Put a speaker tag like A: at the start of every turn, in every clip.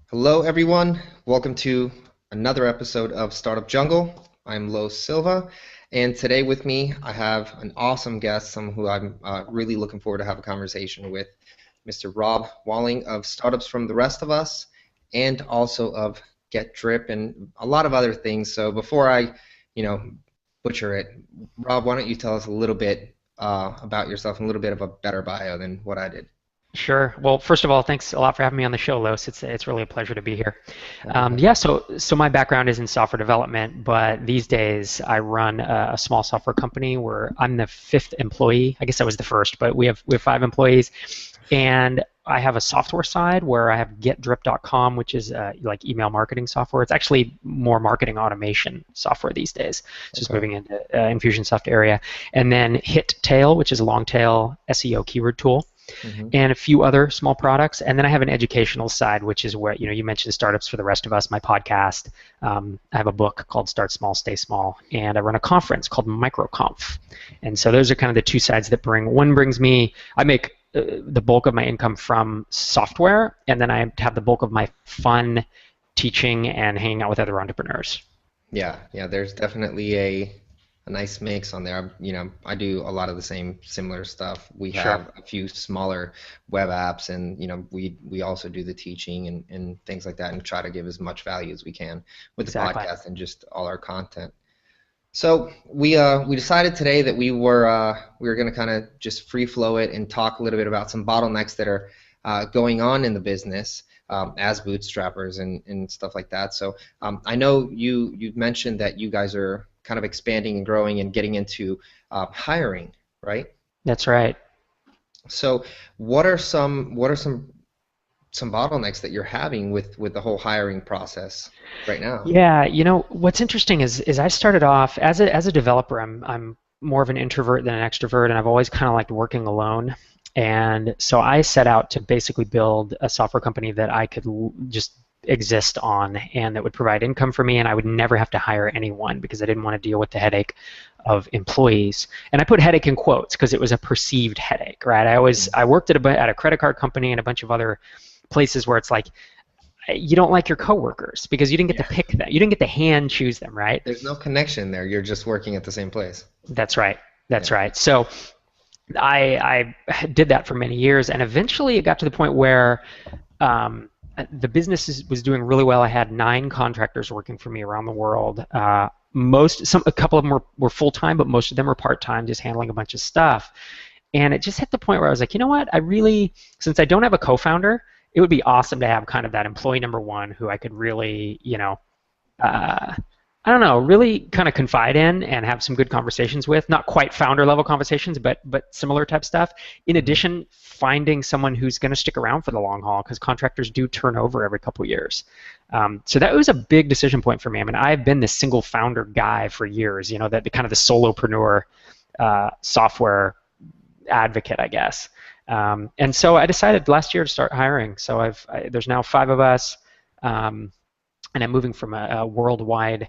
A: Hello, everyone. Welcome to another episode of Startup Jungle. I'm Los Silva, and today with me I have an awesome guest, someone who I'm really looking forward to have a conversation with, Mr. Rob Walling of Startups from the Rest of Us, and also of Get Drip and a lot of other things. So before I, you know, butcher it, Rob, why don't you tell us a little bit about yourself and a little bit of a better bio than what I did?
B: Sure. Well, first of all, thanks a lot for having me on the show, Los. It's really a pleasure to be here.
A: Wonderful.
B: Yeah, so my background is in software development, but these days I run a small software company where I'm the fifth employee. I guess I was the first, but we have five employees, and I have a software side where I have GetDrip.com, which is like email marketing software. It's actually more marketing automation software these days. It's just
A: Okay.
B: moving into Infusionsoft area, and then HitTail, which is a long tail SEO keyword tool
A: Hmm.
B: and a few other small products. And then I have an educational side, which is where you mentioned startups for the rest of us, my podcast. I have a book called Start Small, Stay Small, and I run a conference called MicroConf. And so those are kind of the two sides that bring. One brings me. I make the bulk of my income from software, and then I have the bulk of my fun teaching and hanging out with other entrepreneurs.
A: Yeah, yeah, there's definitely a nice mix on there. I do a lot of the same similar stuff. We
B: Sure.
A: have a few smaller web apps and we also do the teaching and things like that and try to give as much value as we can with the
B: Exactly.
A: podcast and just all our content. So we decided today that we were gonna kind of just free flow it and talk a little bit about some bottlenecks that are going on in the business as bootstrappers and stuff like that. So I know you mentioned that you guys are kind of expanding and growing and getting into hiring, right?
B: That's right.
A: So what are some bottlenecks that you're having with the whole hiring process right now?
B: Yeah, what's interesting is I started off as a developer. I'm more of an introvert than an extrovert, and I've always kind of liked working alone. And so I set out to basically build a software company that I could just exist on and that would provide income for me, and I would never have to hire anyone because I didn't want to deal with the headache of employees. And I put headache in quotes because it was a perceived headache, right? I worked at a credit card company and a bunch of other places where it's like you don't like your coworkers because you didn't get to
A: Yeah.
B: pick them. You didn't get to hand choose them, right?
A: There's no connection there. You're just working at the same place.
B: That's right. That's
A: Yeah.
B: right. So I did that for many years, and eventually it got to the point where um, the was doing really well. I had nine contractors working for me around the world. A couple of them were full time, but most of them were part time, just handling a bunch of stuff. And it just hit the point where I was like, you know what? Since I don't have a co-founder, it would be awesome to have kind of that employee number one who I could really, uh, I don't know, really kind of confide in and have some good conversations with. Not quite founder level conversations, but similar type stuff. In
A: Mhm.
B: addition, finding someone who's going to stick around for the long haul because contractors do turn over every couple of years. So that was a big decision point for me. I mean, I've been this single founder guy for years. That the kind of the solopreneur software advocate, I guess. And so I decided last year to start hiring. So there's now five of us, and I'm moving from a worldwide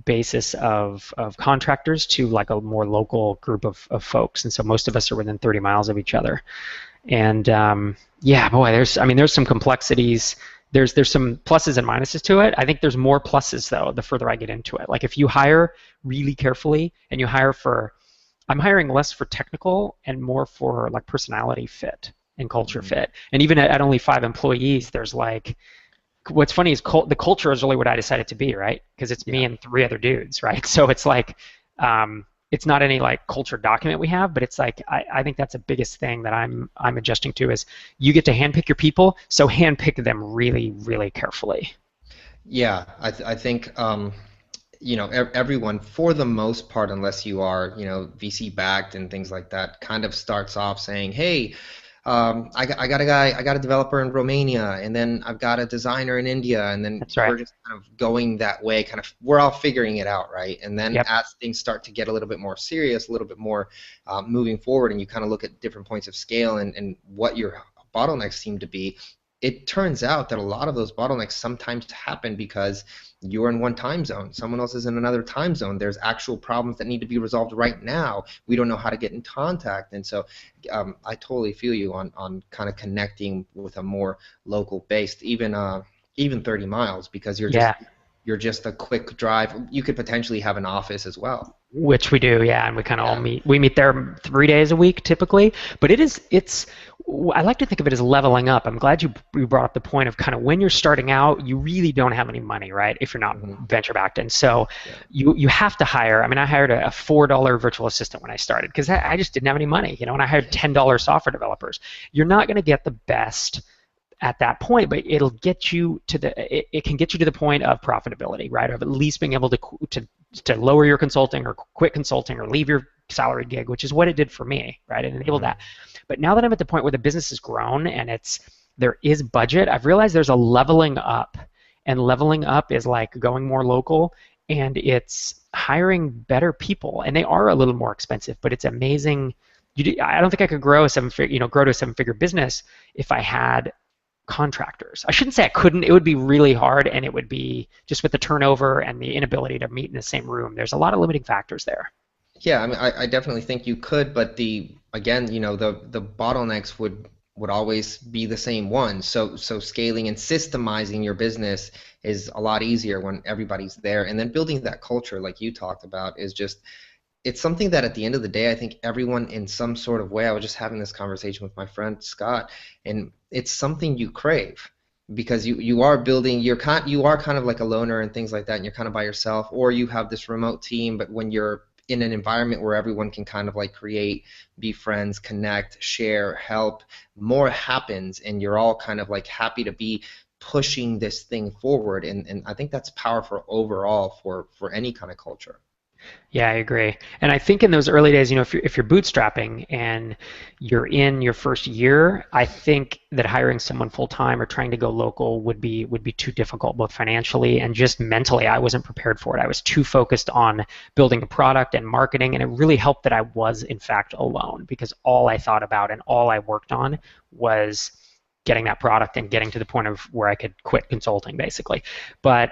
B: basis of contractors to like a more local group of folks. And so most of us are within 30 miles of each other. And yeah, boy, there's some complexities. There's some pluses and minuses to it. I think there's more pluses though the further I get into it. Like if you hire really carefully and you hire for I'm hiring less for technical and more for like personality fit and culture
A: Mhm.
B: fit. And even at only five employees, there's like what's funny is the culture is really what I decided to be, right? Because it's me
A: Yeah.
B: and three other dudes, right? So it's like it's not any like culture document we have, but it's like I think that's the biggest thing that I'm adjusting to is you get to handpick your people, so handpick them really, really carefully.
A: Yeah, I think everyone for the most part, unless you are VC backed and things like that, kind of starts off saying, "Hey, I got a guy, I got a developer in Romania, and then I've got a designer in India, and then
B: That's right.
A: we're just kind of going that way, kind of we're all figuring it out, right? And then
B: Yep.
A: as things start to get a little bit more serious, a little bit more moving forward, and you kind of look at different points of scale and what your bottlenecks seem to be, it turns out that a lot of those bottlenecks sometimes happen because you're in one time zone, someone else is in another time zone. There's actual problems that need to be resolved right now. We don't know how to get in contact, and so I totally feel you on kind of connecting with a more local based. Even even 30 miles because
B: Yeah.
A: you're just a quick drive. You could potentially have an office as well.
B: Which we do, yeah, and we kind of all
A: Yeah.
B: meet. We meet there 3 days a week typically, but it's. I like to think of it as leveling up. I'm glad you brought up the point of kind of when you're starting out, you really don't have any money, right? If you're not
A: Hmm.
B: venture backed, and so
A: Yeah.
B: you have to hire. I mean, I hired a $4 virtual assistant when I started because I just didn't have any money, and I hired $10 software developers. You're not going to get the best at that point, but it'll get you to it can get you to the point of profitability, right? Of at least being able to lower your consulting or quit consulting or leave your salary gig, which is what it did for me, right? It enabled
A: Hmm.
B: that. But now that I'm at the point where the business has grown and there is budget, I've realized there's a leveling up, and leveling up is like going more local, and it's hiring better people, and they are a little more expensive, but it's amazing. I don't think I could grow to a seven-figure business if I had contractors. I shouldn't say I couldn't. It would be really hard, and it would be just with the turnover and the inability to meet in the same room. There's a lot of limiting factors there.
A: Yeah, I mean, I definitely think you could, but the again, the bottlenecks would always be the same ones. So scaling and systemizing your business is a lot easier when everybody's there, and then building that culture, like you talked about, is just it's something that at the end of the day, I think everyone in some sort of way, I was just having this conversation with my friend Scott, and it's something you crave because you are building, you are kind of like a loner and things like that, and you're kind of by yourself, or you have this remote team, but when you're in an environment where everyone can kind of like create, be friends, connect, share, help, more happens, and you're all kind of like happy to be pushing this thing forward, and I think that's powerful overall for any kind of culture.
B: Yeah, I agree. And I think in those early days, if you're bootstrapping and you're in your first year, I think that hiring someone full time or trying to go local would be too difficult, both financially and just mentally. I wasn't prepared for it. I was too focused on building a product and marketing, and it really helped that I was in fact alone because all I thought about and all I worked on was getting that product and getting to the point of where I could quit consulting, basically. But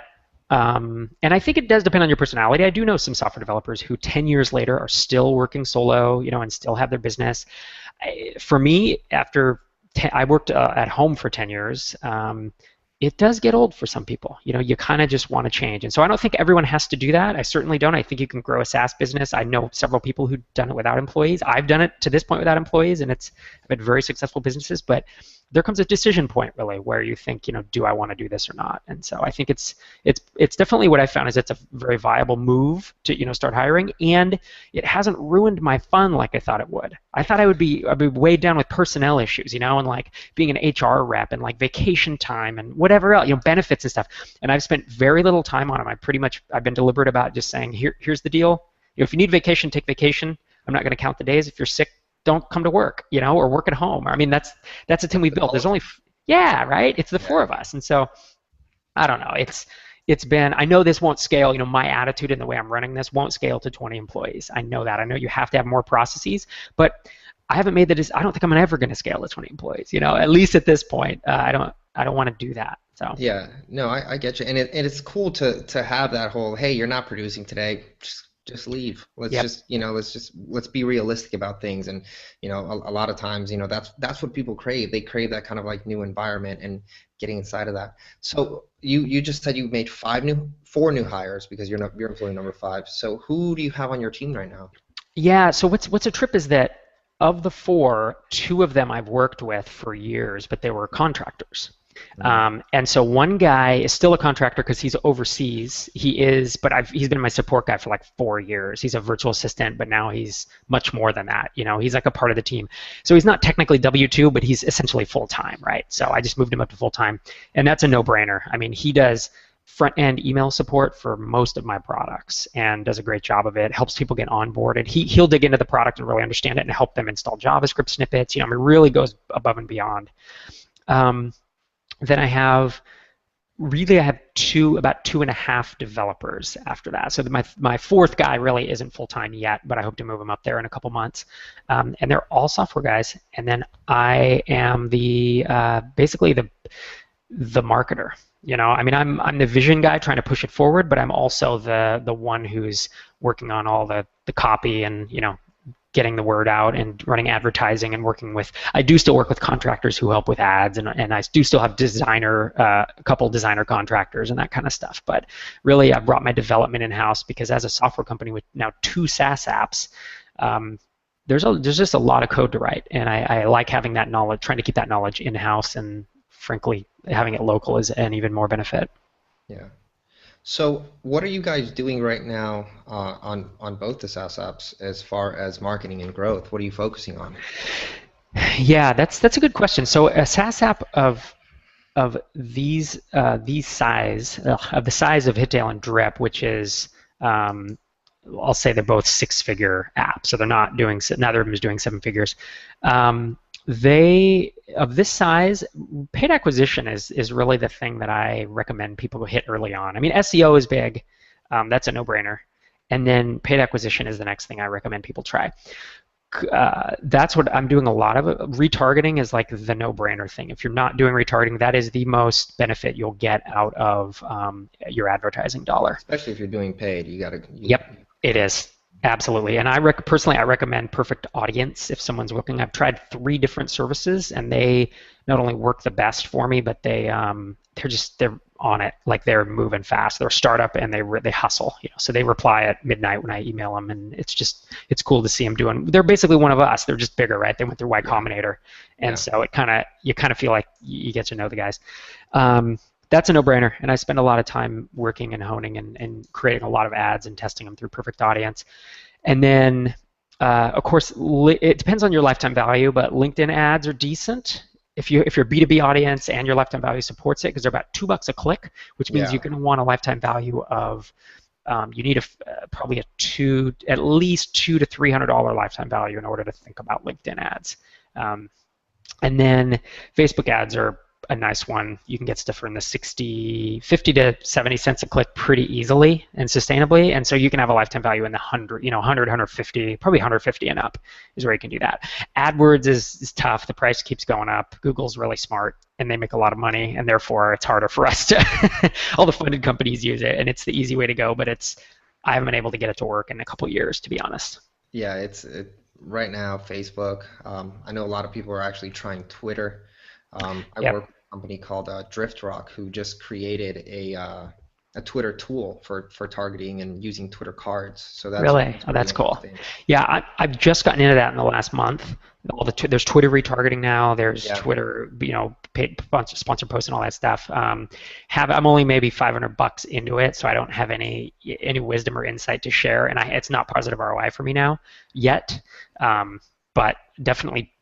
B: and I think it does depend on your personality. I do know some software developers who 10 years later are still working solo, and still have their business. For me, I worked at home for 10 years, it does get old for some people. You kind of just want to change. And so I don't think everyone has to do that. I certainly don't. I think you can grow a SaaS business. I know several people who've done it without employees. I've done it to this point without employees, and it's been very successful businesses. But there comes a decision point really where you think, do I want to do this or not? And so I think it's definitely what I found is it's a very viable move to start hiring, and it hasn't ruined my fun like I thought it would. I thought I'd be weighed down with personnel issues, and like being an HR rep and like vacation time and whatever else, benefits and stuff. And I've spent very little time on them. I've been deliberate about just saying, here's the deal. If you need vacation, take vacation. I'm not going to count the days. If you're sick, don't come to work, or work at home. I mean, that's a team we
A: The
B: built. There's only,
A: culture.
B: yeah, right. It's the four
A: Yeah.
B: of us, and so I don't know. It's been. I know this won't scale. My attitude and the way I'm running this won't scale to 20 employees. I know that. I know you have to have more processes, but I haven't made that. I don't think I'm ever going to scale to 20 employees. At least at this point, I don't. I don't want to do that. So
A: Yeah, no, I get you, and it's cool to have that whole, hey, you're not producing today, just leave.
B: yep.
A: Let's be realistic about things, and a lot of times, that's what people crave. They crave that kind of like new environment and getting inside of that. So you just said you made four new hires because you're employee number five. So who do you have on your team right now?
B: Yeah. So what's a trip is that of the four, two of them I've worked with for years, but they were contractors.
A: Hmm.
B: And so one guy is still a contractor because he's overseas. He's been my support guy for like 4 years. He's a virtual assistant, but now he's much more than that. He's like a part of the team. So he's not technically W-2, but he's essentially full time, right? So I just moved him up to full time, and that's a no-brainer. I mean, he does front end email support for most of my products and does a great job of it, helps people get onboarded. He'll dig into the product and really understand it and help them install JavaScript snippets. I mean, really goes above and beyond. Um, then I have about 2.5 developers after that. So my fourth guy really isn't full time yet, but I hope to move him up there in a couple months. And they're all software guys. And then I am basically the marketer. I mean, I'm the vision guy trying to push it forward, but I'm also the one who's working on all the copy and getting the word out and running advertising and working with. I do still work with contractors who help with ads, and I do still have a couple designer contractors and that kind of stuff. But really, I brought my development in house because as a software company with now 2 SaaS apps. Um, there's just a lot of code to write, and I like having that knowledge, trying to keep that knowledge in house, and frankly, having it local is an even more benefit.
A: Yeah. So what are you guys doing right now on both the SaaS apps as far as marketing and growth? What are you focusing on?
B: Yeah, that's a good question. So a SaaS app of these size of the size of Hittail and Drip, which is I'll say they're both 6-figure apps, so they're not doing neither of them is doing 7 figures. They of this size, paid acquisition is really the thing that I recommend people hit early on. I mean, SEO is big, that's a no-brainer, and then paid acquisition is the next thing I recommend people try. That's what I'm doing a lot of. Retargeting is like the no-brainer thing. If you're not doing retargeting, that is the most benefit you'll get out of your advertising dollar.
A: Especially if you're doing paid, you gotta.
B: Yep, it is. Absolutely. And personally, I recommend Perfect Audience if someone's looking. I've tried 3 different services, and they not only work the best for me, but they're on it. Like, they're moving fast. They're a startup, and they hustle. So they reply at midnight when I email them, and it's cool to see them doing. They're basically one of us. They're just bigger, right? They went through Y Combinator, and so you kind of feel like you get to know the guys. That's a no-brainer, and I spend a lot of time working and honing and creating a lot of ads and testing them through Perfect Audience. And then, of course, it depends on your lifetime value, but LinkedIn ads are decent if you're a B2B audience and your lifetime value supports it, because they're about $2 a click, which means you're going to want a lifetime value of you need probably at least $200 to $300 lifetime value in order to think about LinkedIn ads. And then Facebook ads are a nice one. You can get stuff for in the 50 to 70 cents a click pretty easily and sustainably, and so you can have a lifetime value in the 100, 150, probably 150 and up is where you can do that. AdWords is tough. The price keeps going up. Google's really smart, and they make a lot of money, and therefore it's harder for us to. All the funded companies use it, and it's the easy way to go, but I haven't been able to get it to work in a couple of years, to be honest.
A: Yeah, right now Facebook. I know a lot of people are actually trying Twitter. I work with a company called DriftRock, who just created a Twitter tool for targeting and using Twitter cards. So that's
B: Really? Oh,
A: really
B: that's cool.
A: interesting.
B: Yeah, I've just gotten into that in the last month. There's Twitter retargeting now. There's
A: Yeah.
B: Twitter, paid sponsor posts and all that stuff. I'm only maybe $500 into it, so I don't have any wisdom or insight to share, and it's not positive ROI for me now yet. But definitely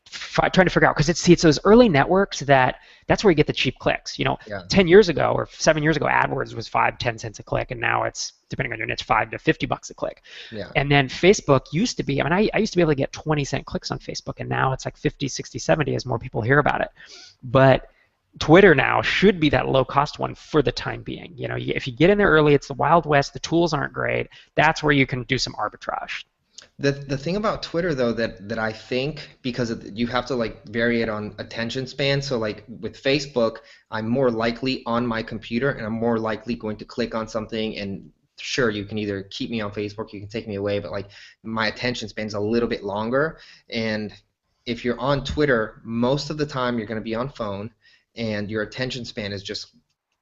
B: trying to figure out, because it's those early networks that's where you get the cheap clicks.
A: Yeah.
B: 10 years ago or 7 years ago, AdWords was 5-10 cents a click, and now it's, depending on your niche, $5 to $50 a click.
A: Yeah.
B: And then Facebook used to be, I used to be able to get 20-cent clicks on Facebook, and now it's like 50, 60, 70 as more people hear about it. But Twitter now should be that low-cost one for the time being. If you get in there early, it's the Wild West. The tools aren't great. That's where you can do some arbitrage.
A: The thing about Twitter, though, that I think, because you have to like vary it on attention span. So like with Facebook, I'm more likely on my computer, and I'm more likely going to click on something, and sure, you can either keep me on Facebook, you can take me away, but like my attention span's a little bit longer. And if you're on Twitter, most of the time you're going to be on phone, and your attention span is just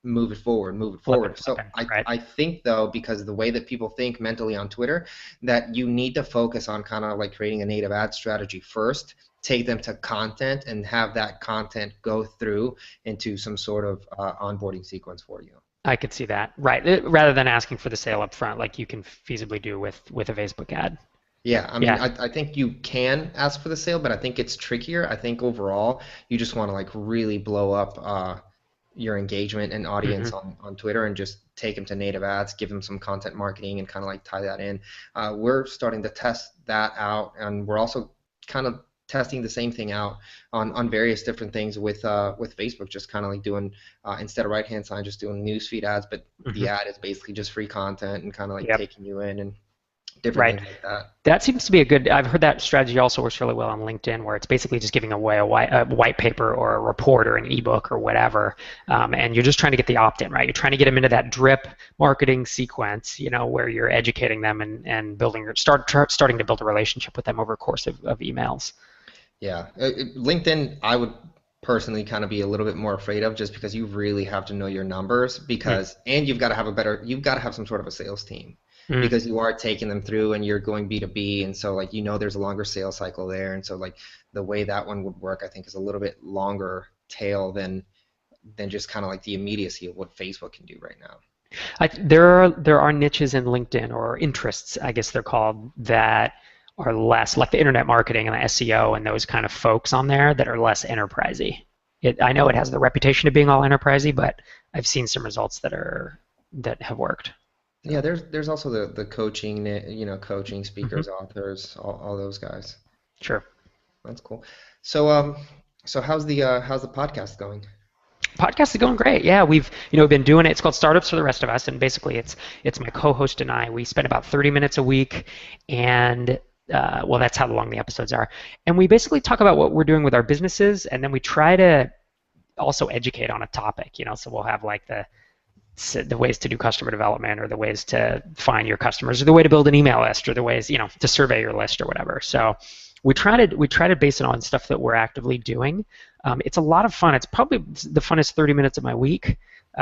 A: move it forward. So I think, though, because of the way that people think mentally on Twitter, that you need to focus on kind of like creating a native ad strategy first, take them to content, and have that content go through into some sort of onboarding sequence for you.
B: I could see that, right? Rather than asking for the sale up front, like you can feasibly do with a Facebook ad.
A: Yeah, I mean, I think you can ask for the sale, but I think it's trickier. I think overall, you just want to like really blow up your engagement and audience on Twitter, and just take them to native ads, give them some content marketing, and kind of like tie that in. We're starting to test that out, and we're also kind of testing the same thing out on various different things with Facebook, just kind of like doing instead of right-hand side, just doing newsfeed ads, but the ad is basically just free content and kind of like taking you in. And different
B: Right.
A: things like that.
B: That seems to be a good. I've heard that strategy also works really well on LinkedIn, where it's basically just giving away a white paper or a report or an ebook or whatever, and you're just trying to get the opt-in, right? You're trying to get them into that drip marketing sequence, where you're educating them and starting to build a relationship with them over a course of emails.
A: Yeah, LinkedIn, I would personally kind of be a little bit more afraid of just because you really have to know your numbers
B: Mm,
A: and you've got to have some sort of a sales team
B: mm.
A: because you are taking them through and you're going B2B. And so like, there's a longer sales cycle there. And so like the way that one would work, I think is a little bit longer tail than just kind of like the immediacy of what Facebook can do right now.
B: There are niches in LinkedIn or interests, I guess they're called, that are less like the internet marketing and the SEO and those kind of folks on there that are less enterprisey. I know it has the reputation of being all enterprisey, but I've seen some results that have worked.
A: Yeah,
B: So,
A: there's also the coaching, coaching
B: mhm,
A: speakers, authors, all those guys.
B: sure.
A: That's cool. So how's the podcast going?
B: Podcast is going great. Yeah, we've been doing it. It's called Startups for the Rest of Us, and basically it's my co-host and I. We spend about 30 minutes a week, and well, that's how long the episodes are. And we basically talk about what we're doing with our businesses, and then we try to also educate on a topic. So we'll have like the ways to do customer development, or the ways to find your customers, or the way to build an email list, or the ways to survey your list, or whatever. So we try to base it on stuff that we're actively doing. It's a lot of fun. It's probably the funnest 30 minutes of my week.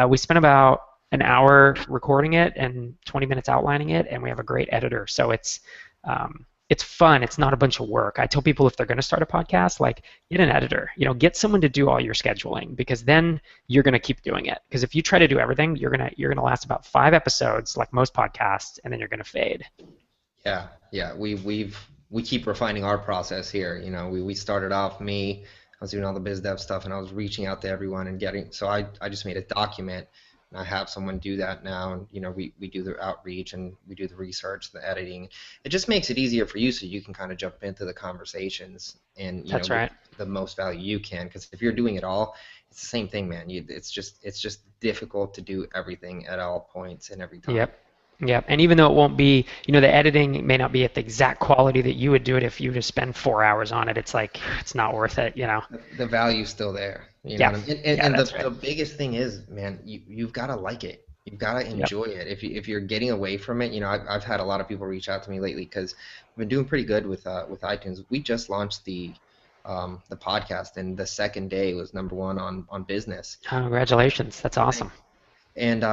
B: We spend about an hour recording it and 20 minutes outlining it, and we have a great editor. So it's fun. It's not a bunch of work. I tell people if they're going to start a podcast, like get an editor. Get someone to do all your scheduling, because then you're going to keep doing it. Because if you try to do everything, you're gonna last about 5 episodes, like most podcasts, and then you're going to fade.
A: Yeah, yeah. We keep refining our process here. We started off I was doing all the biz dev stuff and I was reaching out to everyone and getting so I just made a document and I have someone do that now and we do the outreach and we do the research, the editing. It just makes it easier for you so you can kind of jump into the conversations and
B: That's
A: get
B: right.
A: the most value you can because if you're doing it all, it's the same thing, man. It's just difficult to do everything at all points and every time.
B: Yep. Yep. And even though it won't be, the editing may not be at the exact quality that you would do it if you just spend 4 hours on it. It's like it's not worth it.
A: The value's still there. You know
B: Yeah.
A: what I mean?
B: Yeah,
A: And
B: that's
A: the
B: right.
A: biggest thing is, man, you've got to like it. You've got to
B: Yep.
A: enjoy it. If you're getting away from it, I've had a lot of people reach out to me lately because we've been doing pretty good with iTunes. We just launched the podcast, and the second day was #1 on business.
B: Congratulations. That's awesome.
A: And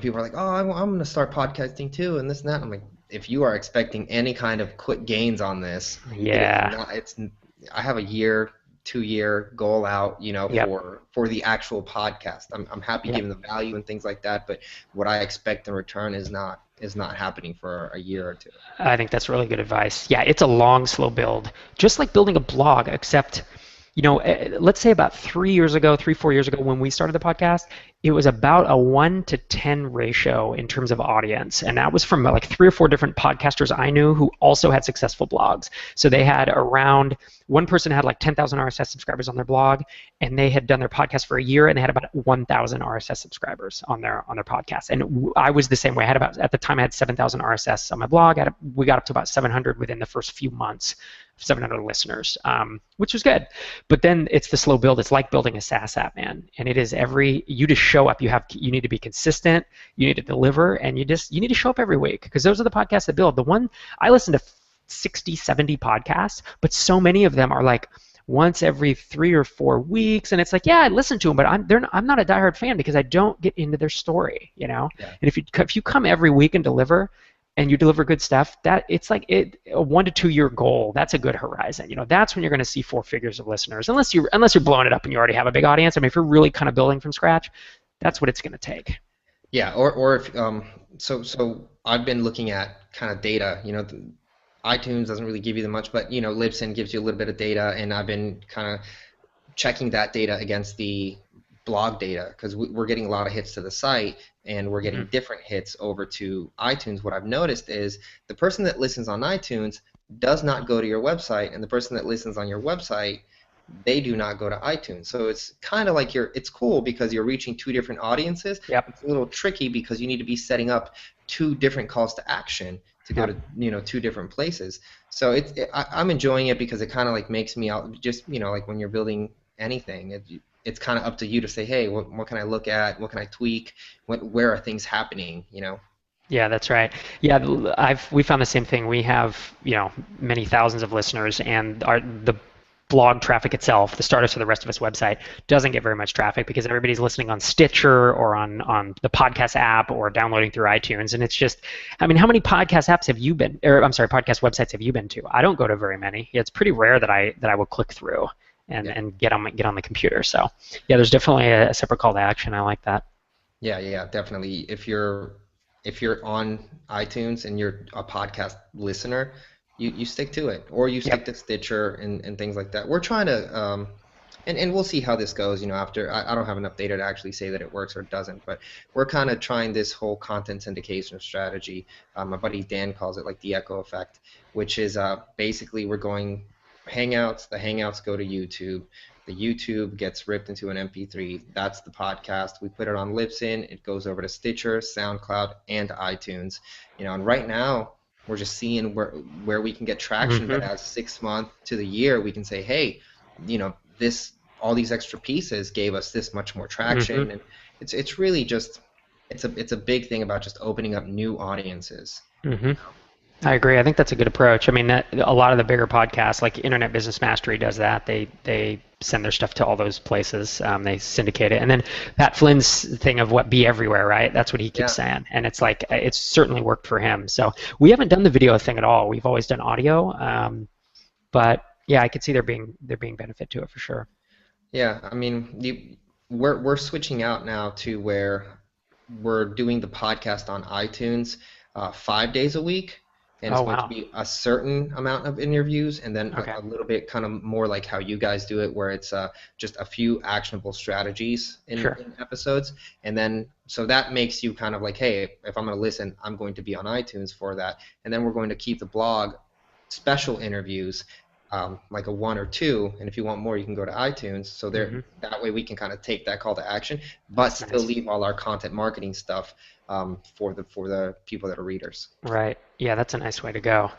A: people are like, "Oh, I'm going to start podcasting too," and this and that. I'm like, if you are expecting any kind of quick gains on this, it is
B: Yeah.
A: not. I have a year, 2 year goal out,
B: Yep.
A: for the actual podcast. I'm happy
B: Yep.
A: giving the value and things like that, but what I expect in return is not happening for a year or two.
B: I think that's really good advice. Yeah, it's a long, slow build, just like building a blog, except, let's say about 3 years ago, 4 years ago, when we started the podcast, it was about a 1 to 10 ratio in terms of audience. And that was from like 3 or 4 different podcasters I knew who also had successful blogs. So they had around, one person had like 10,000 RSS subscribers on their blog, and they had done their podcast for a year, and they had about 1,000 RSS subscribers on their podcast. And I was the same way. I had about, at the time, I had 7,000 RSS on my blog. We got up to about 700 within the first few months, 700 listeners, which was good. But then it's the slow build. It's like building a SaaS app, man. And it is you just show up. You need to be consistent. You need to deliver, and you need to show up every week, because those are the podcasts that build. The one I listen to 60, 70 podcasts, but so many of them are like once every 3 or 4 weeks, and it's like, yeah, I listen to them, but I'm not a diehard fan because I don't get into their story.
A: Yeah.
B: And if you come every week and deliver, and you deliver good stuff, that it's like a 1 to 2 year goal. That's a good horizon. That's when you're going to see 4 figures of listeners, unless you're blowing it up and you already have a big audience. I mean, if you're really kind of building from scratch, that's what it's going to take.
A: Yeah, or if so I've been looking at kind of data, iTunes doesn't really give you that much, but Libsyn gives you a little bit of data, and I've been kind of checking that data against the blog data because we're getting a lot of hits to the site and we're
B: Mm-hmm.
A: getting different hits over to iTunes. What I've noticed is the person that listens on iTunes does not go to your website, and the person that listens on your website, they do not go to iTunes. So it's kind of like it's cool because you're reaching two different audiences.
B: Yep.
A: It's a little tricky because you need to be setting up two different calls to action to go
B: Yep.
A: to, two different places. So I'm enjoying it because it kind of like makes me out just, like when you're building anything, it's kind of up to you to say, hey, what can I look at? What can I tweak? Where are things happening?
B: Yeah, that's right. Yeah, we found the same thing. We have, many thousands of listeners, and the blog traffic itself, the startups for the rest of us website, doesn't get very much traffic because everybody's listening on Stitcher or on the podcast app or downloading through iTunes. And it's just, I mean, how many podcast apps have you been, or I'm sorry, podcast websites have you been to? I don't go to very many. Yeah, it's pretty rare that I will click through
A: Yeah.
B: and get on the computer. So yeah, there's definitely a separate call to action. I like that.
A: Yeah, yeah, definitely. If you're on iTunes and you're a podcast listener, you stick to it, or you stick
B: Yep.
A: to Stitcher and things like that. We're trying to, and we'll see how this goes. After I don't have enough data to actually say that it works or doesn't, but we're kind of trying this whole content syndication strategy. My buddy Dan calls it like the echo effect, which is basically we're going Hangouts. The Hangouts go to YouTube. The YouTube gets ripped into an MP3. That's the podcast. We put it on Libsyn. It goes over to Stitcher, SoundCloud, and iTunes. And right now we're just seeing where we can get traction. But
B: Hmm.
A: as 6 months to the year, we can say, hey, this all these extra pieces gave us this much more
B: Hmm.
A: traction, and it's really just it's a big thing about just opening up new audiences.
B: Hmm. I agree. I think that's a good approach. I mean, that a lot of the bigger podcasts, like Internet Business Mastery, does that. They send their stuff to all those places. They syndicate it, and then Pat Flynn's thing of what be everywhere, right? That's what he keeps
A: Yeah.
B: saying, and it's like it's certainly worked for him. So we haven't done the video thing at all. We've always done audio, but yeah, I could see there being benefit to it for sure.
A: Yeah, I mean, we're switching out now to where we're doing the podcast on iTunes 5 days a week, and it's
B: Oh
A: going to
B: wow.
A: be a certain amount of interviews, and then
B: Okay.
A: a little bit kind of more like how you guys do it, where it's just a few actionable strategies
B: Sure.
A: in episodes, and then so that makes you kind of like, hey, if I'm going to listen, I'm going to be on iTunes for that, and then we're going to keep the blog special interviews, like a one or two, and if you want more, you can go to iTunes. So there,
B: Hmm.
A: that way we can kind of take that call to action, but
B: That's
A: still
B: nice.
A: leave all our content marketing stuff for the people that are readers.
B: Right. Yeah, that's a nice way to go.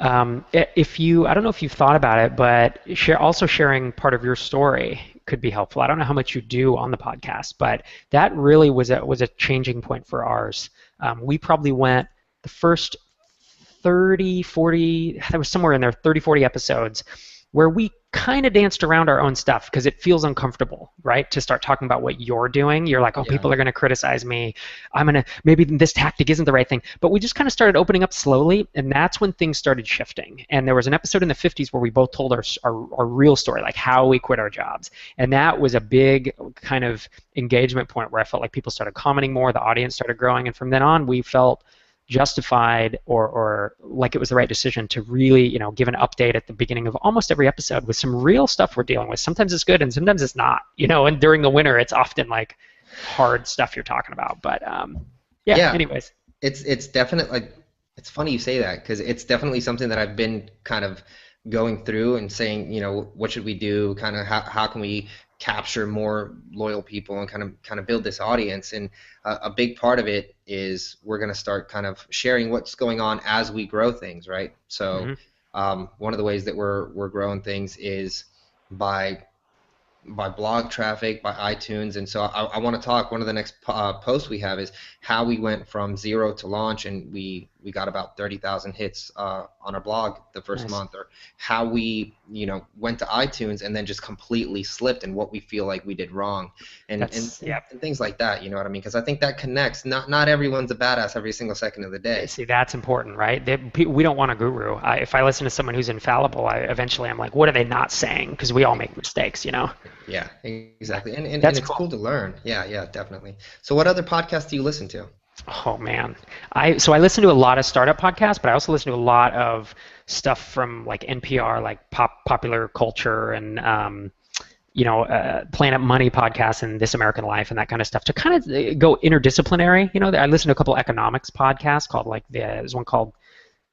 B: If I don't know if you've thought about it, but also sharing part of your story could be helpful. I don't know how much you do on the podcast, but that really was a changing point for ours. We probably went the first 30, 40, there was somewhere in there, 30, 40 episodes where we kind of danced around our own stuff because it feels uncomfortable, right? To start talking about what you're doing. You're like, oh,
A: Yeah,
B: people are going to criticize me. Maybe this tactic isn't the right thing. But we just kind of started opening up slowly, and that's when things started shifting. And there was an episode in the 50s where we both told our real story, like how we quit our jobs. And that was a big kind of engagement point where I felt like people started commenting more, the audience started growing, and from then on, we felt justified or like it was the right decision to really, give an update at the beginning of almost every episode with some real stuff we're dealing with. Sometimes it's good and sometimes it's not, and during the winter it's often like hard stuff you're talking about. But yeah,
A: yeah.
B: anyways.
A: It's definitely like it's funny you say that because it's definitely something that I've been kind of going through and saying, what should we do? Kind of how can we capture more loyal people and kind of build this audience? And a big part of it is we're going to start kind of sharing what's going on as we grow things, right? So
B: Hmm.
A: one of the ways that we're growing things is by blog traffic, by iTunes, and so I want to talk. One of the next posts we have is how we went from zero to launch, and we got about 30,000 hits on our blog the first
B: Nice.
A: month, or how we went to iTunes and then just completely slipped, and what we feel like we did wrong, and and,
B: That's
A: and,
B: yeah.
A: and things like that. You know what I mean? Because I think that connects. Not everyone's a badass every single second of the day.
B: See, that's important, right? We don't want a guru. If I listen to someone who's infallible, eventually I'm like, what are they not saying? Because we all make mistakes.
A: Yeah,
B: Yeah,
A: exactly. And
B: that's
A: it's
B: cool.
A: cool to learn. Yeah, yeah, definitely. So what other podcasts do you listen to?
B: Oh man, I listen to a lot of startup podcasts, but I also listen to a lot of stuff from like NPR, like popular culture and Planet Money podcasts and This American Life and that kind of stuff to kind of go interdisciplinary. I listen to a couple economics podcasts called there's one called,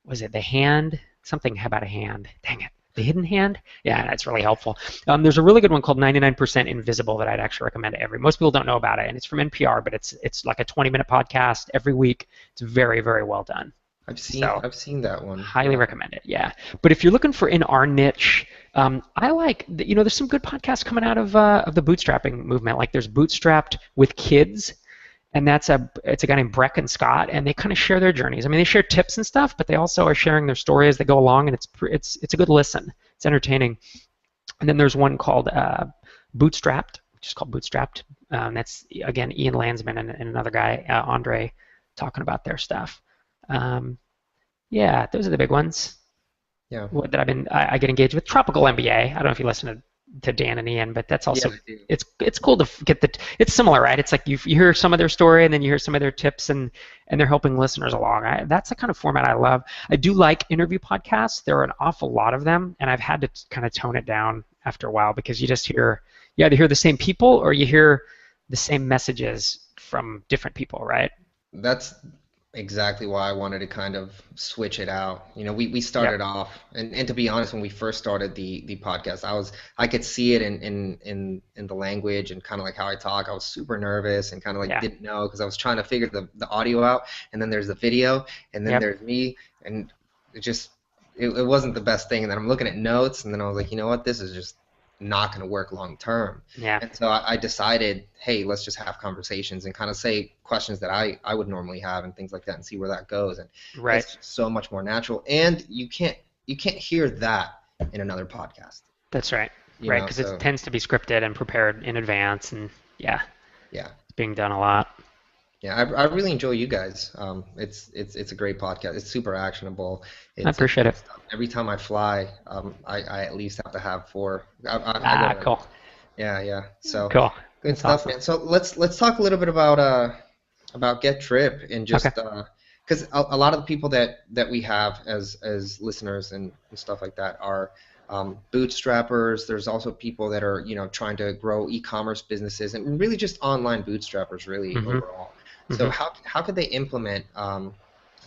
B: was it The Hand? Something about a hand. Dang it. The Hidden Hand? Yeah, that's really helpful. There's a really good one called 99% Invisible that I'd actually recommend to most people don't know about it, and it's from NPR, but it's like a 20-minute podcast every week. It's very, very well done. So
A: I've seen that one.
B: highly
A: Yeah.
B: recommend it. Yeah. But if you're looking for in our niche, I like there's some good podcasts coming out of the bootstrapping movement. Like there's Bootstrapped with Kids, and it's a guy named Breck and Scott, and they kind of share their journeys. I mean, they share tips and stuff, but they also are sharing their story as they go along, and it's a good listen. It's entertaining. And then there's one called Bootstrapped, which is called Bootstrapped. That's again Ian Landsman and another guy, Andre, talking about their stuff. Um, yeah, those are the big ones.
A: Yeah.
B: What that I get engaged with. Tropical MBA. I don't know if you listen to Dan and Ian, but that's
A: Yeah,
B: also
A: I do.
B: it's cool to get it's similar, right? It's like you hear some of their story and then you hear some of their tips and they're helping listeners along. That's the kind of format I love. I do like interview podcasts. There are an awful lot of them, and I've had to kind of tone it down after a while because you either hear the same people or you hear the same messages from different people, right?
A: That's exactly why I wanted to kind of switch it out. We
B: Yep.
A: started off, and to be honest, when we first started the podcast, I could see it in the language and kind of like how I talk. I was super nervous and kind of like
B: Yeah.
A: didn't know because I was trying to figure the audio out, and then there's the video, and then
B: Yep.
A: there's me, and it just it wasn't the best thing. And then I'm looking at notes, and then I was like, you know what, this is just not going to work long term.
B: Yeah.
A: And so I decided, hey, let's just have conversations and kind of say questions that I would normally have and things like that and see where that goes. And
B: Right.
A: it's just so much more natural. And you can't hear that in another podcast,
B: That's right. Right, because it
A: so
B: tends to be scripted and prepared in advance, and yeah,
A: yeah.
B: it's being done a lot.
A: Yeah, I really enjoy you guys. It's a great podcast. It's super actionable.
B: I
A: It's
B: appreciate
A: good
B: it.
A: stuff. Every time I fly, I at least have to have four. I go
B: Ah,
A: to
B: cool,
A: Yeah, yeah. So
B: cool.
A: good
B: That's
A: stuff,
B: awesome.
A: man. So let's talk a little bit about Get Drip and
B: Okay.
A: just because a lot of the people that we have as listeners and stuff like that are bootstrappers. There's also people that are trying to grow e-commerce businesses and really just online bootstrappers really
B: hmm
A: overall. So
B: hmm
A: how could they implement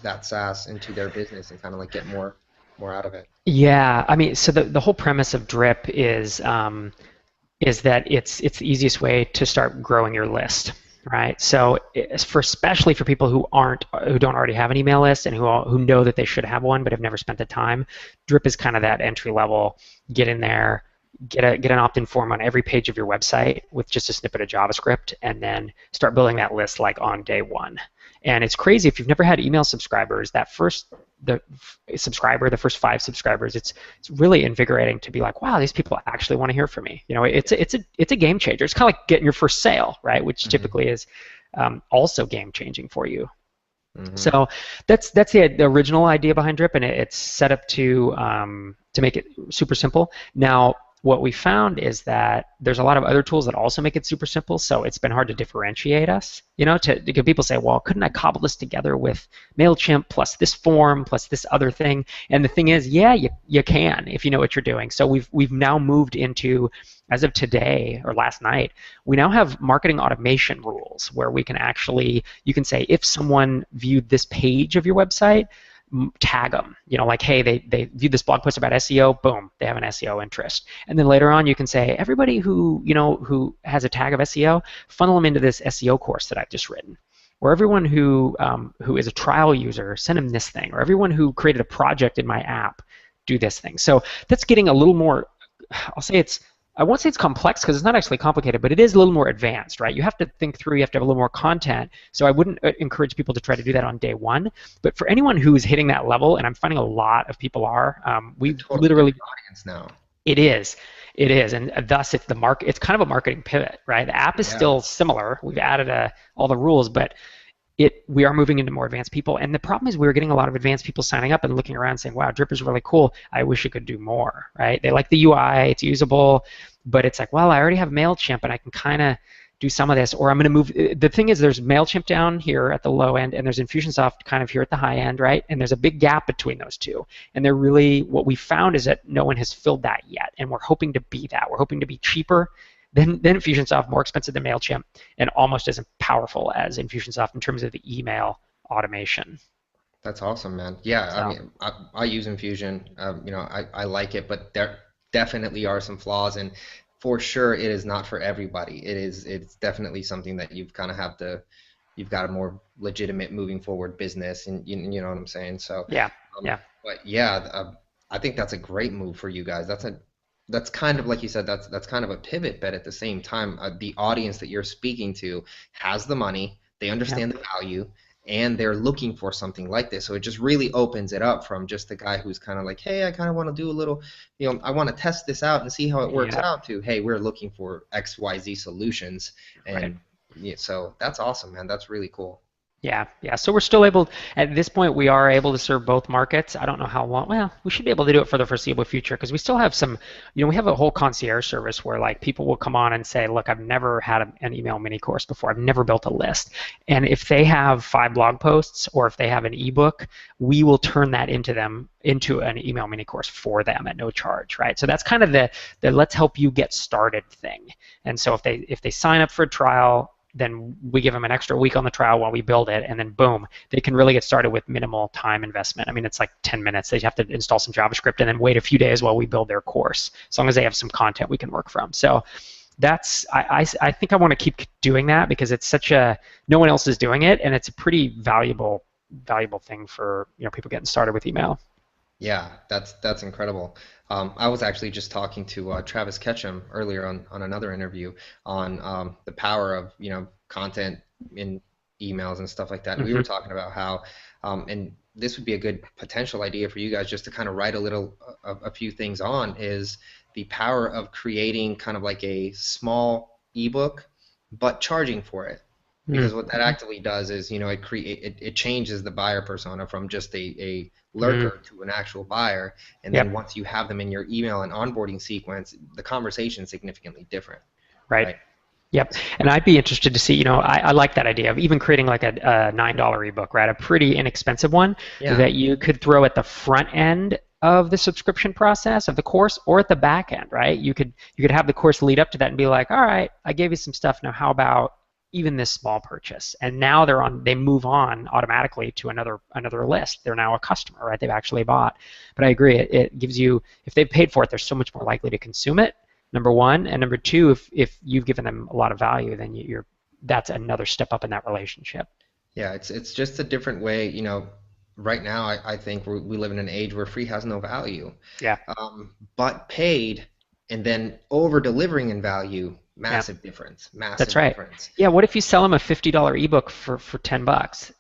A: that SaaS into their business and kind of like get more out of it?
B: Yeah, I mean, so the whole premise of Drip is that it's the easiest way to start growing your list, right? So for especially for people who don't already have an email list and who know that they should have one but have never spent the time, Drip is kind of that entry level. Get in there, get an opt-in form on every page of your website with just a snippet of JavaScript, and then start building that list like on day one. And it's crazy if you've never had email subscribers. The first 5 subscribers, it's really invigorating to be like, wow, these people actually want to hear from me. It's a game changer. It's kind of like getting your first sale, right? Which
A: Hmm.
B: typically is also game changing for you.
A: Hmm.
B: So that's the original idea behind Drip, and it's set up to make it super simple. Now, what we found is that there's a lot of other tools that also make it super simple. So it's been hard to differentiate us. To people say, well, couldn't I cobble this together with Mailchimp plus this form plus this other thing? And the thing is, yeah, you can if you know what you're doing. So we've now moved into, as of today or last night, we now have marketing automation rules where you can say if someone viewed this page of your website, tag them. Like, hey, they viewed this blog post about SEO, boom, they have an SEO interest. And then later on, you can say everybody who has a tag of SEO, funnel them into this SEO course that I've just written. Or everyone who is a trial user, send them this thing. Or everyone who created a project in my app, do this thing. So that's getting a little more. I'll say it's I won't say it's complex because it's not actually complicated, but it is a little more advanced, right? You have to think through, you have to have a little more content. So I wouldn't encourage people to try to do that on day one. But for anyone who is hitting that level, and I'm finding a lot of people are,
A: A
B: we
A: totally
B: literally,
A: different audience now.
B: it is. It is, and thus it's the market. It's kind of a marketing pivot, right? The app is
A: Yeah.
B: still similar. We've added all the rules, but we are moving into more advanced people. And the problem is we're getting a lot of advanced people signing up and looking around saying, wow, Drip is really cool. I wish it could do more, right? They like the UI, it's usable, but it's like, well, I already have MailChimp and I can kind of do some of this, or I'm going to move. The thing is there's MailChimp down here at the low end and there's Infusionsoft kind of here at the high end, right? And there's a big gap between those two. And what we found is that no one has filled that yet. And we're hoping to be that. We're hoping to be cheaper than Infusionsoft, more expensive than MailChimp, and almost as powerful as Infusionsoft in terms of the email automation.
A: That's awesome, man. Yeah, I
B: So
A: mean, I use Infusion. I like it, but there definitely are some flaws, and for sure, it is not for everybody. It's definitely something that you've kind of have to, you've got a more legitimate moving forward business, and you know what I'm saying. So,
B: Yeah,
A: um,
B: yeah,
A: but yeah, I think that's a great move for you guys. That's kind of like you said. That's kind of a pivot, but at the same time, the audience that you're speaking to has the money, they
B: yeah,
A: understand the value, and they're looking for something like this. So it just really opens it up from just the guy who's kind of like, hey, I kind of want to do a little, I want to test this out and see how it works
B: yeah.
A: out, to, hey, we're looking for XYZ solutions.
B: Right.
A: And yeah, so that's awesome, man. That's really cool.
B: Yeah, yeah. So we're still able, at this point, we are able to serve both markets. I don't know how long. Well, we should be able to do it for the foreseeable future because we still have some, we have a whole concierge service where like people will come on and say, look, I've never had an email mini course before. I've never built a list. And if they have 5 blog posts or if they have an ebook, we will turn that into an email mini course for them at no charge, right? So that's kind of the let's help you get started thing. And so if they sign up for a trial, then we give them an extra week on the trial while we build it, and then boom, they can really get started with minimal time investment. I mean, it's like 10 minutes. They have to install some JavaScript and then wait a few days while we build their course, as long as they have some content we can work from. So I think I want to keep doing that because it's no one else is doing it, and it's a pretty valuable thing for people getting started with email.
A: Yeah, that's incredible. I was actually just talking to Travis Ketchum earlier on another interview on the power of content in emails and stuff like that. And we
B: Hmm.
A: were talking about how, and this would be a good potential idea for you guys just to kind of write a few things on, is the power of creating kind of like a small ebook, but charging for it. Because what that
B: Mm-hmm.
A: actively does is, it changes the buyer persona from just a
B: Mm.
A: lurker to an actual buyer. And then
B: Yep.
A: once you have them in your email and onboarding sequence, the conversation is significantly different,
B: Right.
A: right?
B: Yep. And I'd be interested to see, I like that idea of even creating like a $9 ebook, right? A pretty inexpensive one
A: Yeah.
B: that you could throw at the front end of the subscription process of the course or at the back end, right? You could have the course lead up to that and be like, all right, I gave you some stuff. Now how about even this small purchase? And now they move on automatically to another list. They're now a customer, right? They've actually bought. But I agree, it gives you, if they've paid for it, they're so much more likely to consume it, number one, and number two, if you've given them a lot of value, then that's another step up in that relationship.
A: Yeah, it's just a different way. Right now, I think we live in an age where free has no value.
B: Yeah,
A: But paid and then over delivering in value,
B: yeah,
A: massive difference,
B: that's
A: massive
B: right.
A: difference.
B: Yeah, what if you sell them a $50 ebook for $10?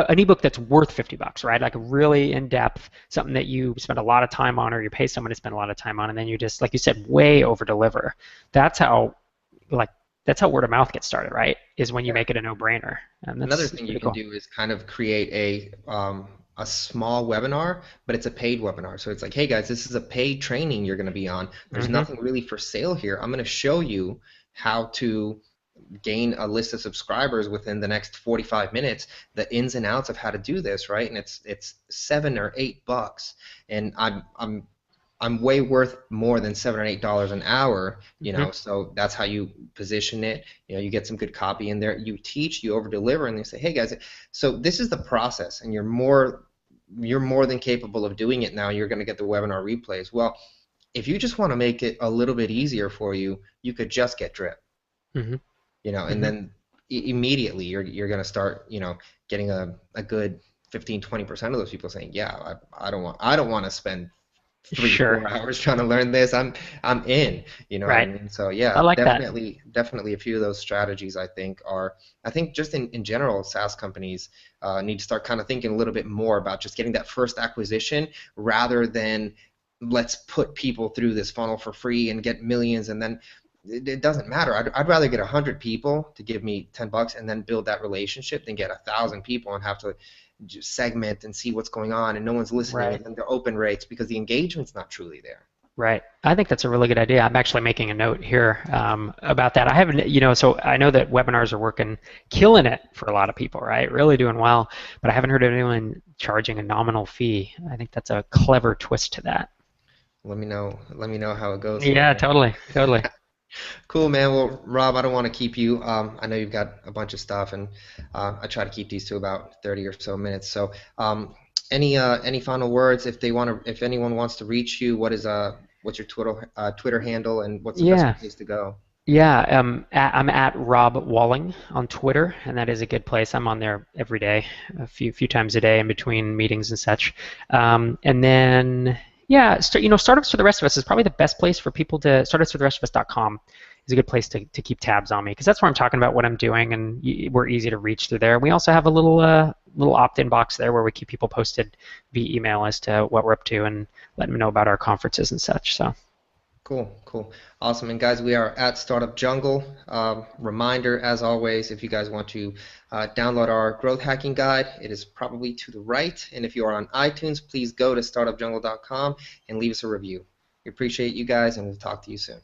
B: An ebook that's worth $50, right? Like a really in depth, something that you spend a lot of time on, or you pay someone to spend a lot of time on, and then you just, like you said, way over deliver. That's how like that's how word of mouth gets started, right? Is when you
A: Yeah.
B: make it a no-brainer, and
A: Another
B: that's
A: thing you
B: pretty
A: can
B: cool.
A: do is kind of create a small webinar, but it's a paid webinar. So it's like, hey guys, this is a paid training you're going to be on. There's
B: Hmm.
A: nothing really for sale here. I'm going to show you how to gain a list of subscribers within the next 45 minutes, the ins and outs of how to do this, right? And it's $7 or $8, and I'm way worth more than $7 or $8 an hour,
B: Hmm.
A: so that's how you position it. You get some good copy in there, you teach, you over deliver, and they say, hey guys, so this is the process, and you're more than capable of doing it now. You're going to get the webinar replays. Well, if you just want to make it a little bit easier for you, you could just get drip,
B: Hmm.
A: and
B: Hmm.
A: then immediately you're going to start, getting a good 15-20% of those people saying, yeah, I don't want to spend three,
B: Sure.
A: 4 hours trying to learn this. I'm in, you know what I
B: Right.
A: mean? So
B: I
A: yeah,
B: like that.
A: definitely a few of those strategies I think just in general, SaaS companies need to start kind of thinking a little bit more about just getting that first acquisition rather than let's put people through this funnel for free and get millions, and then it doesn't matter. I'd rather get 100 people to give me $10 and then build that relationship than get 1,000 people and have to just segment and see what's going on and no one's listening,
B: Right.
A: and then the open rates because the engagement's not truly there.
B: Right. I think that's a really good idea. I'm actually making a note here about that. I haven't, so I know that webinars are working, killing it for a lot of people, right? Really doing well, but I haven't heard of anyone charging a nominal fee. I think that's a clever twist to that.
A: Let me know how it goes for
B: Yeah,
A: you.
B: totally, totally.
A: Cool, man. Well, Rob, I don't want to keep you. I know you've got a bunch of stuff, and I try to keep these to about 30 or so minutes. So, any final words if anyone wants to reach you, what's your Twitter handle, and what's the best
B: Yeah.
A: place to go?
B: Yeah, I'm at Rob Walling on Twitter, and that is a good place. I'm on there every day, a few times a day in between meetings and such. And then yeah, startups for the rest of us is probably the best place for people to startupsfortherestofus.com is a good place to keep tabs on me because that's where I'm talking about what I'm doing, and we're easy to reach through there. We also have a little opt-in box there where we keep people posted via email as to what we're up to and let them know about our conferences and such. So.
A: Cool, cool. Awesome. And guys, we are at Startup Jungle. Reminder, as always, if you guys want to download our growth hacking guide, it is probably to the right. And if you are on iTunes, please go to startupjungle.com and leave us a review. We appreciate you guys, and we'll talk to you soon.